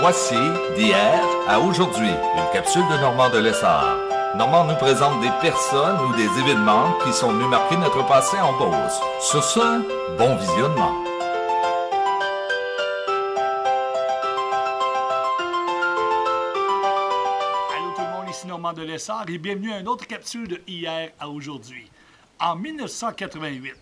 Voici d'hier à aujourd'hui, une capsule de Normand de Lessard. Normand nous présente des personnes ou des événements qui sont venus marquer notre passé en Beauce. Sur ce, bon visionnement. Allô tout le monde, ici Normand de Lessard et bienvenue à une autre capsule de hier à aujourd'hui. En 1988,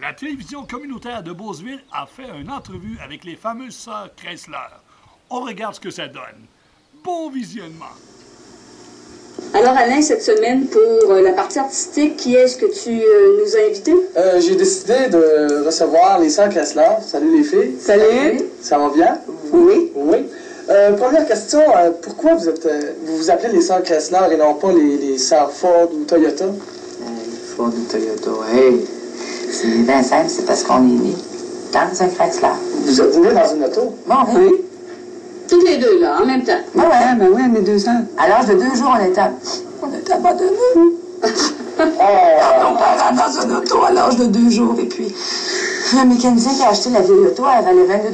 la télévision communautaire de Beauceville a fait une entrevue avec les fameuses sœurs Chrysler. On regarde ce que ça donne. Bon visionnement. Alors Alain, cette semaine, pour la partie artistique, qui est-ce que tu nous as invités? J'ai décidé de recevoir les sœurs Chrysler. Salut les filles. Salut. Ça va bien? Oui. Oui. Première question, pourquoi vous vous appelez les sœurs Chrysler et non pas les sœurs Ford ou Toyota? Ford ou Toyota, hey, c'est bien simple, c'est parce qu'on est nés dans un Chrysler. Vous êtes nés dans une auto? Bon, oui. Toutes les deux, là, en même temps. Ben ouais. Ah, ben oui, on est 2 ans. À l'âge de 2 jours, on était abandonnés. Oh! On parlait dans une auto à l'âge de 2 jours. Et puis, le mécanicien qui a acheté la vieille auto, elle valait 22,50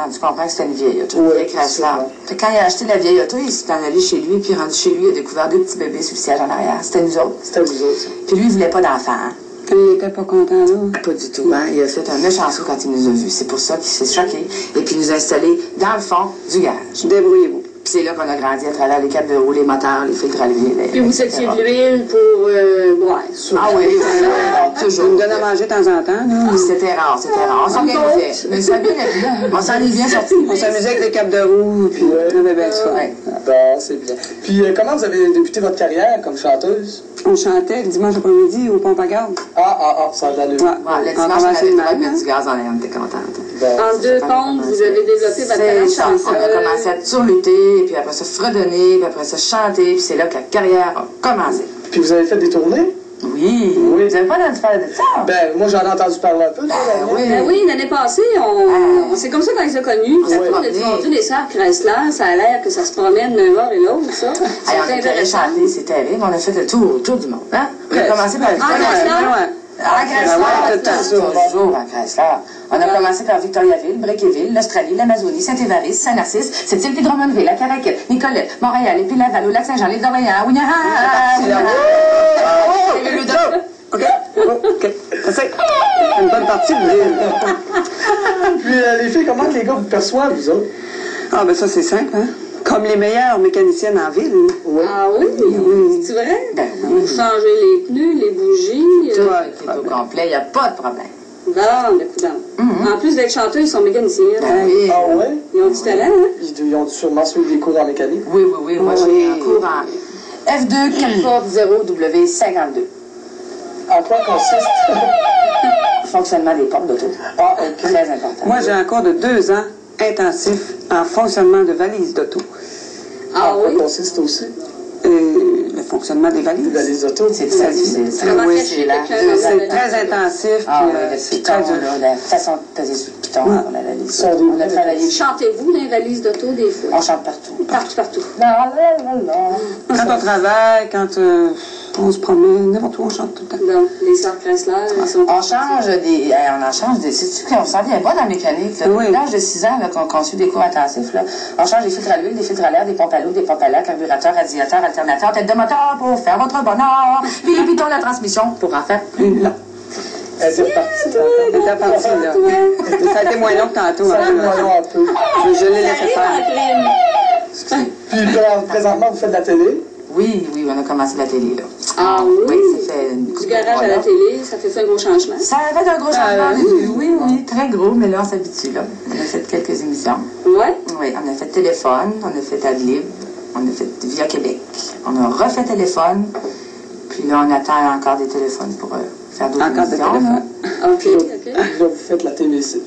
$. Tu comprends que c'était une vieille auto, une vieille Chrysler. Fait que quand il a acheté la vieille auto, il s'est en allé chez lui, puis rendu chez lui, il a découvert 2 petits bébés sur le siège en arrière. C'était nous autres. C'était vous autres, ça. Puis lui, il voulait pas d'enfants. Hein? Il était pas content, là. Pas du tout, hein. Il a fait un méchant saut quand il nous a vus. C'est pour ça qu'il s'est choqué. Et puis il nous a installés dans le fond du garage. Débrouillez-vous. Puis c'est là qu'on a grandi à travers les câbles de roue, les moteurs, les filtres à l'huile. Puis vous étiez de l'huile pour boire. Ah oui, Je toujours. me donne à manger de temps en temps, là. C'était rare, c'était rare. On s'organisait. Mais ça bien été. On s'en est bien sortis. On s'amusait avec des capes de roue, puis on avait bien ça. Ouais. Bon, c'est bien. Puis comment vous avez débuté votre carrière comme chanteuse? On chantait le dimanche après-midi au pompe à garde. Ça a de l'allure. Ouais. Bon, le On dimanche, on commençait avait de le droit de même, mettre du gaz dans l'air, on était contente. Bon. En 2 pompes, vous avez développé votre talent de C'est ça. On a chanteuse. commencé à surlutter, puis après ça fredonner, puis après ça chanter, puis c'est là que la carrière a commencé. Puis vous avez fait des tournées? Oui. Oui. Vous n'avez pas entendu parler de ça? Ben, moi j'en ai entendu parler un peu. oui. Ben oui, l'année passée, c'est comme ça qu'on les a connus. Puis après, on a dit, mon Dieu, les sœurs Chrysler, ça a l'air que ça se promène d'un bord et l'autre, ça. Hey, C'est on était intéressant. chanter, c'est terrible. On a fait le tour du monde. Hein? On a commencé par le Chrysler? À Chrysler, ouais. toujours à Chrysler. On a commencé par Victoriaville, Brequeville, l'Australie, l'Amazonie, Saint-Évariste, Saint-Narcisse, Sept-Îles, puis Drummondville, la Caraquette, Nicolette, Montréal, et puis Laval, au Lac-Saint-Jean, l'île d'Orléans, OK. OK. C'est une bonne partie de l'île. Puis les filles, comment les gars vous perçoivent, vous autres? Ah, ben ça, c'est simple, hein. Comme les meilleures mécaniciennes en ville. Oui. Ah oui? C'est vrai? Ben Vous changez les pneus, les bougies. Tout est au complet, il n'y a pas de problème. Bon, le coup d'âme. En plus d'être chanteux, ils sont mécaniciens. Ben oui. Ah ouais? Ils ont du talent, hein? Ils ont dû sûrement suivre des cours en mécanique. Oui. Moi, j'ai un cours en F2 440W52. En quoi consiste? Fonctionnement des portes d'auto. Ah, ok. Très important. Moi, j'ai un cours de 2 ans intensif en fonctionnement de valises d'auto. Ah En quoi oui? consiste aussi? Le fonctionnement des Les valises. valises auto. C'est très difficile. Comment Oui, cacher là. quelqu'un dans la C'est valise? très intensif, Ah puis oui, le c'est piton, très dur. là, la façon de peser sur le piton pour la valise. On a travaillé. Chantez-vous dans les valises d'auto des fois? On chante partout. Partout. Quand on travaille, quand on se promène, n'importe où, on chante tout le temps. Donc, les sœurs Chrysler, elles sont... On change des. On en change des. Sais-tu qu'on s'en vient pas dans la mécanique? Là. Oui. À l'âge de 6 ans, qu'on suit des cours intensifs, là, on change des filtres à l'huile, des filtres à l'air, des pompes à l'eau, des pompes à l'air, carburateur, radiateur, alternateur, tête de moteur pour faire votre bonheur. Puis les pitons de la transmission pour en faire plus long. Elle était partie. Elle était partie, là. Ça a été moins long que tantôt. Ça hein. fait moins long un peu. Je l'ai laissé faire. Puis présentement, vous faites de la télé. Oui, on a commencé la télé, là. Ah Oui, oui? ça fait une Du couple de garage mois, à la là. télé, ça fait un gros changement. Ça a fait un gros changement. Oui, très gros, mais là, on s'habitue, là. On a fait quelques émissions. Ouais? Oui, on a fait téléphone, on a fait Adlib, on a fait Via Québec. On a refait téléphone, puis là, on attend encore des téléphones pour faire d'autres Encore des émissions. téléphones. OK. Là, vous faites la TVC.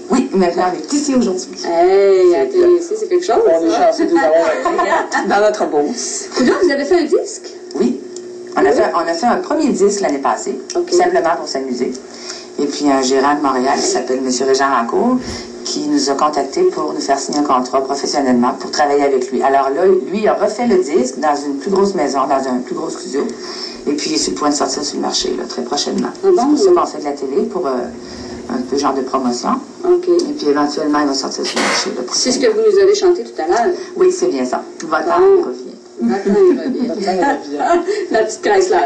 Oui, maintenant, on est ici aujourd'hui. Hey, à la télé, c'est quelque chose, On est ça. chanceux de les avoir. Dans notre bourse. Coudonc, vous avez fait un disque? Oui. On a fait un premier disque l'année passée, Ok. simplement pour s'amuser. Et puis un gérant de Montréal qui s'appelle M. Régent Rancourt, qui nous a contactés pour nous faire signer un contrat professionnellement pour travailler avec lui. Alors là, lui, il a refait le disque dans une plus grosse maison, dans un plus gros studio. Et puis, il est sur le point de sortir sur le marché, là, très prochainement. Ah bon? C'est pour ça qu'on fait de la télé, pour un peu genre de promotion. OK. Et puis éventuellement, il va sortir sur le marché. Là, C'est ce que vous nous avez chanté tout à l'heure. Oui, c'est bien ça. Votre âme revient. Maintenant, il revient. La petite Chrysler.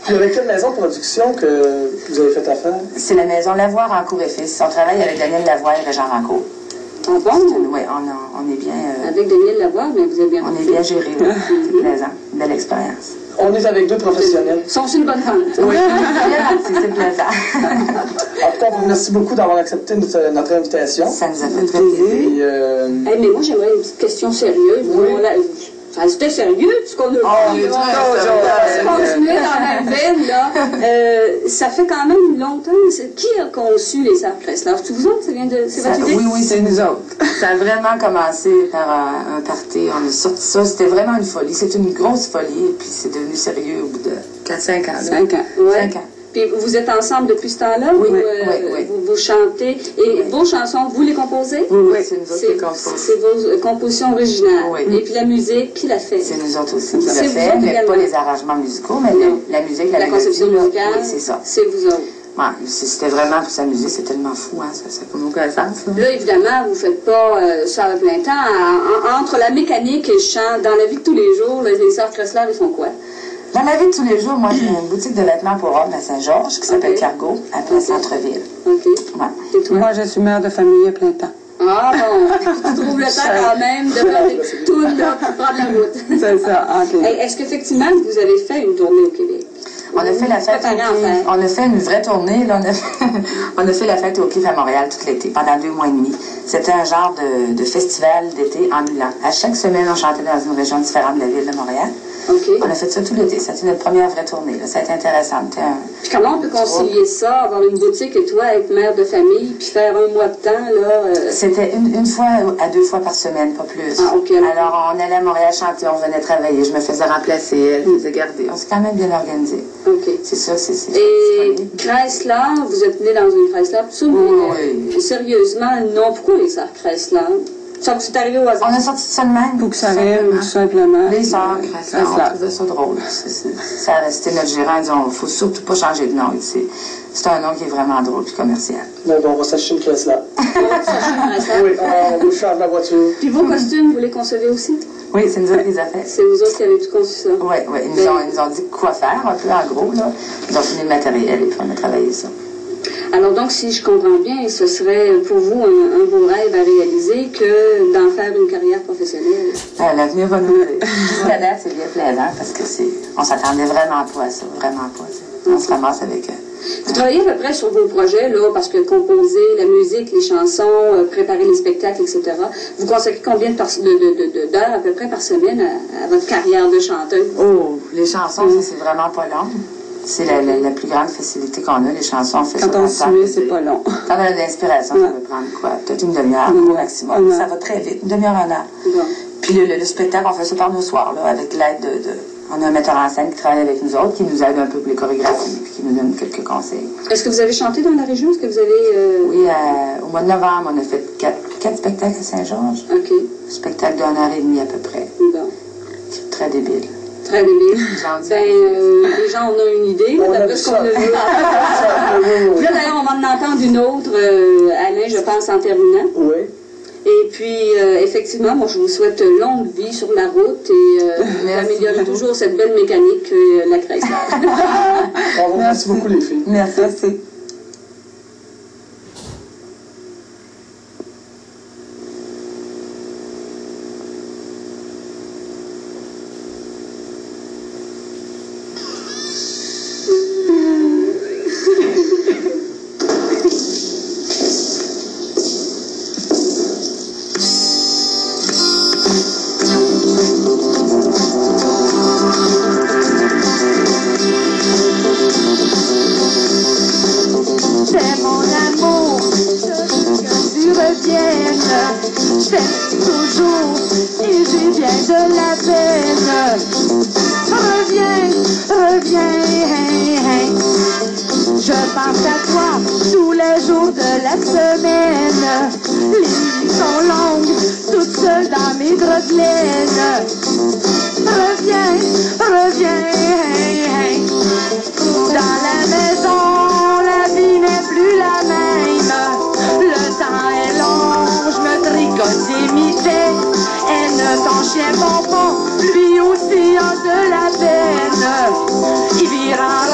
Puis avec quelle maison de production que vous avez fait affaire? C'est la maison Lavoie, Rancourt et Fils. On travaille avec Daniel Lavoie et Régent Rancourt. Ah bon? Oui, on est bien... Avec Daniel Lavoie, mais vous avez bien on est bien géré, oui. C'est plaisant. Une belle expérience. On est avec deux professionnels. Ils sont sur une bonne rente. Oui, c'est plaisant. En tout cas, merci beaucoup d'avoir accepté notre invitation. Ça nous a fait très plaisir. Et, Hey, mais moi, j'aimerais une petite question sérieuse. Oui. C'était sérieux, ce qu'on a vu. on On va continuer dans la veine, là. Ça fait quand même longtemps. Qui a conçu les Sœurs Chrysler? C'est vous autres? C'est votre idée? Oui, c'est nous autres. Ça a vraiment commencé par un party. On a sorti ça. C'était vraiment une folie. C'est une grosse folie. Et puis c'est devenu sérieux au bout de 4-5 ans. 5 ans. Ouais. 5 ans. Puis vous êtes ensemble depuis ce temps-là? Oui, Oui. Vous chantez. Et vos chansons, vous les composez? Oui, c'est nous autres qui composons. C'est vos compositions originales. Oui. Et puis la musique, qui la fait? C'est nous autres aussi qui l'a C'est vous fait, autres mais également. pas les arrangements musicaux, mais Non. la musique, La conception mélodie, musicale, oui, c'est ça. c'est vous autres. Ouais, c'était vraiment pour s'amuser, c'est tellement fou, hein, ça n'a aucun sens. Là. Là, évidemment, vous ne faites pas ça à plein temps. Entre la mécanique et le chant, dans la vie de tous les jours, les Sœurs Chrysler, ils font quoi? Dans la vie de tous les jours, moi, j'ai une boutique de vêtements pour hommes à Saint-Georges qui s'appelle Cargo, à plein centre-ville. OK. Ouais. Et toi? Moi, je suis mère de famille à plein temps. Ah bon, tu trouves le temps quand même de faire des petites tounes là, pour prendre la route. C'est ça, OK. Hey, est-ce qu'effectivement, vous avez fait une tournée au Québec? On a fait la fête Pas au tant à Kiff. faire. On a fait une vraie tournée. Là, on a fait la fête au Kiff à Montréal tout l'été, pendant 2 mois et demi. C'était un genre de festival d'été ambulant. À chaque semaine, on chantait dans une région différente de la ville de Montréal. OK. On a fait ça tout l'été. C'était notre première vraie tournée. Là. Ça a été intéressant. Puis comment on peut concilier ça, avoir une boutique et toi être mère de famille, puis faire un mois de temps, là? C'était une fois à 2 fois par semaine, pas plus. Ah, OK. Alors, on allait à Montréal chanter, on venait travailler. Je me faisais remplacer, elle faisait garder. On s'est quand même bien organisé. OK. C'est ça, c'est Et disponible. Chrysler, vous êtes né dans une Chrysler, tout ça, mais Oui. Sérieusement, non. Pourquoi les Sœurs Chrysler? Ça vous est arrivé au hasard? On a sorti ça de même. Pour que ça rime, tout simplement. Les sœurs, Chrysler, on Chrysler. trouvait ça drôle. Ça a resté notre gérant, disons, il ne faut surtout pas changer de nom. C'est un nom qui est vraiment drôle et commercial. bon, on va s'acheter une Chrysler. Chrysler. Oui, on vous change la voiture. Puis vos costumes, vous les concevez aussi? Oui, c'est nous autres qui les a fait. C'est vous autres qui avez tout conçu ça? Oui, oui. Ils nous ont dit quoi faire, un peu en gros. Là. Ils ont fini le matériel et puis on a travaillé ça. Alors donc, si je comprends bien, ce serait pour vous un beau rêve à réaliser que d'en faire une carrière professionnelle. L'avenir va nous aider. Jusqu'à date, c'est bien plaisant parce que on s'attendait vraiment pas à ça, vraiment pas. On se ramasse avec... Vous travaillez à peu près sur vos projets, là, parce que composer la musique, les chansons, préparer les spectacles, etc. Vous consacrez combien d'heures à peu près par semaine à votre carrière de chanteuse? Oh, les chansons, ça, c'est vraiment pas long. C'est la plus grande facilité qu'on a, les chansons. On fait Quand ça on dans se le met, temps. c'est pas long. Quand on a de l'inspiration, ça peut prendre quoi? Peut-être une demi-heure au maximum. Ça va très vite, une demi-heure, 1 heure. Bon. Puis le spectacle, on fait ça par nos soirs, là, avec l'aide de... On a un metteur en scène qui travaille avec nous autres, qui nous aide un peu pour les chorégraphies, puis qui nous donne quelques conseils. Est-ce que vous avez chanté dans la région? Est-ce que vous avez... Oui, au mois de novembre, on a fait 4 spectacles à Saint-Georges. OK. Un spectacle d'1 heure et demie à peu près. Bon. Très débile. Très débile. Gens Ben, les gens, on a une idée, On a d'après vu ce qu'on ça. a vu. Puis là, d'ailleurs, on va en entendre une autre, Alain, je pense, en terminant. Oui. Et puis, effectivement, moi, je vous souhaite longue vie sur la route et d'améliorer toujours cette belle mécanique que la Chrysler. Merci beaucoup, les filles. Merci. C'est mon amour, je veux que tu reviennes. C'est toujours et j'ai bien de la peine. Reviens, reviens, hein, hein. Je pense à toi tous les jours de la semaine. Les nuits sont longues, toute seule dans mes draps de laine. Reviens, reviens, hein, hein. Dans la maison, la vie n'est plus un bonbon, lui aussi a de la peine. Il vira